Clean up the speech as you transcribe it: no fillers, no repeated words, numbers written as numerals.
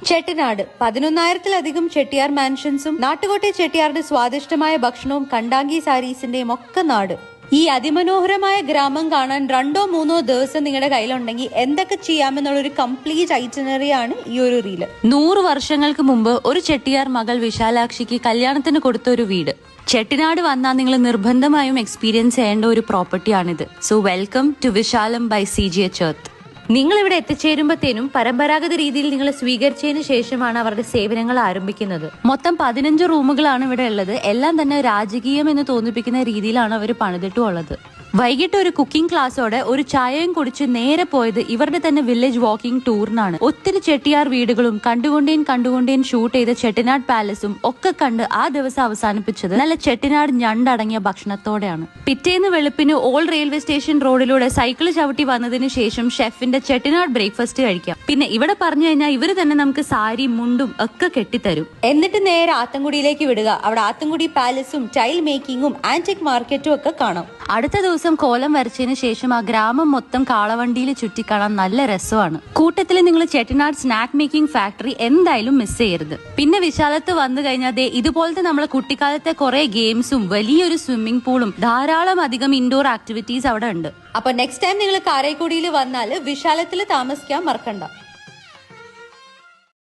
ചെട്ടിനാട് 11,000-ലധികം ചെട്ടിയാർ മാൻഷൻസും നാട്ടുകോട്ടെ ചെട്ടിയാറിന്റെ സ്വാദിഷ്ടമായ ഭക്ഷണവും കണ്ടാങ്കി സാരീസിന്റെയും ഒക്കെ നാട്. ഈ അതിമനോഹരമായ ഗ്രാമം കാണാൻ 2-3 ദിവസം നിങ്ങളുടെ കയ്യിലുണ്ടെങ്കിൽ എന്തൊക്കെ ചെയ്യാമെന്നുള്ള ഒരു കംപ്ലീറ്റ് ഐറ്റിനറി ആണ് ഈ ഒരു റീല്. 100 വർഷങ്ങൾക്ക് മുമ്പ് ഒരു ചെട്ടിയാർ മകൾ വിശാലാക്ഷിക്ക് കല്യാണത്തിന് കൊടുത്ത ഒരു വീട്. ചെട്ടിനാട് വന്നാൽ നിങ്ങൾ നിർബന്ധമായും എക്സ്പീരിയൻസ് ചെയ്യേണ്ട ഒരു പ്രോപ്പർട്ടിയാണിത്. So welcome to Vishalam by CGH Earth. നിങ്ങൾ ഇവിടെ എത്തിച്ചേരുമ്പോഴത്തേനും പരമ്പരാഗത രീതിയിൽ നിങ്ങൾ സ്വീകരിച്ചതിന് ശേഷമാണ് അവരുടെ സേവനങ്ങൾ ആരംഭിക്കുന്നത്. മൊത്തം 15 റൂമുകളാണ് ഇവിടെ ഉള്ളത്. എല്ലാം തന്നെ രാജകീയം എന്ന് തോന്നിപ്പിക്കുന്ന രീതിയിലാണ് അവർ പണിതിട്ടുള്ളത്. വൈകിട്ട് ഒരു കുക്കിംഗ് ക്ലാസ്സോടെ ഒരു ചായയും കുടിച്ച് നേരെ പോയത് ഇവരുടെ തന്നെ വില്ലേജ് വാക്കിംഗ് ടൂറിനാണ്. ഒത്തിരി ചെട്ടിയാർ വീടുകളും കണ്ടുകൊണ്ടേൻ ഷൂട്ട് ചെയ്ത ചെട്ടിനാട് പാലസും ഒക്കെ കണ്ട് ആ ദിവസം അവസാനിപ്പിച്ചത് നല്ല ചെട്ടിനാട് ഞണ്ടടങ്ങിയ ഭക്ഷണത്തോടെയാണ്. പിറ്റേന്ന് വെളുപ്പിന് ഓൾഡ് റെയിൽവേ സ്റ്റേഷൻ റോഡിലൂടെ സൈക്കിൾ ചവിട്ടി വന്നതിന് ശേഷം ഷെഫിന്റെ ചെട്ടിനാട് ബ്രേക്ക്ഫാസ്റ്റ് കഴിക്കാം. പിന്നെ ഇവിടെ പറഞ്ഞു കഴിഞ്ഞാൽ ഇവര് തന്നെ നമുക്ക് സാരി മുണ്ടും ഒക്കെ കെട്ടിത്തരും. എന്നിട്ട് നേരെ ആത്തൻകുടിയിലേക്ക് വിടുക. അവിടെ ആത്തൻകുടി പാലസും ടൈൽ മേക്കിങ്ങും ആന്റിക് മാർക്കറ്റും ഒക്കെ കാണാം. അടുത്ത ദിവസം കോലം വരച്ചതിന് ശേഷം ആ ഗ്രാമം മൊത്തം കാളവണ്ടിയിൽ ചുറ്റിക്കാണാൻ നല്ല രസമാണ്. കൂട്ടത്തിൽ നിങ്ങൾ ചെട്ടിനാട് സ്നാക്ക് മേക്കിംഗ് ഫാക്ടറി എന്തായാലും മിസ് ചെയ്യരുത്. പിന്നെ വിശാലത്ത് വന്നു കഴിഞ്ഞാൽ ഇതുപോലത്തെ നമ്മളെ കുട്ടിക്കാലത്തെ കുറെ ഗെയിംസും വലിയൊരു സ്വിമ്മിംഗ് പൂളും ധാരാളം അധികം ഇൻഡോർ ആക്ടിവിറ്റീസ് അവിടെ ഉണ്ട്. അപ്പൊ നെക്സ്റ്റ് ടൈം നിങ്ങൾ കാരൈക്കുടിയിൽ വന്നാൽ വിശാലത്തിൽ താമസിക്കാൻ മറക്കണ്ട.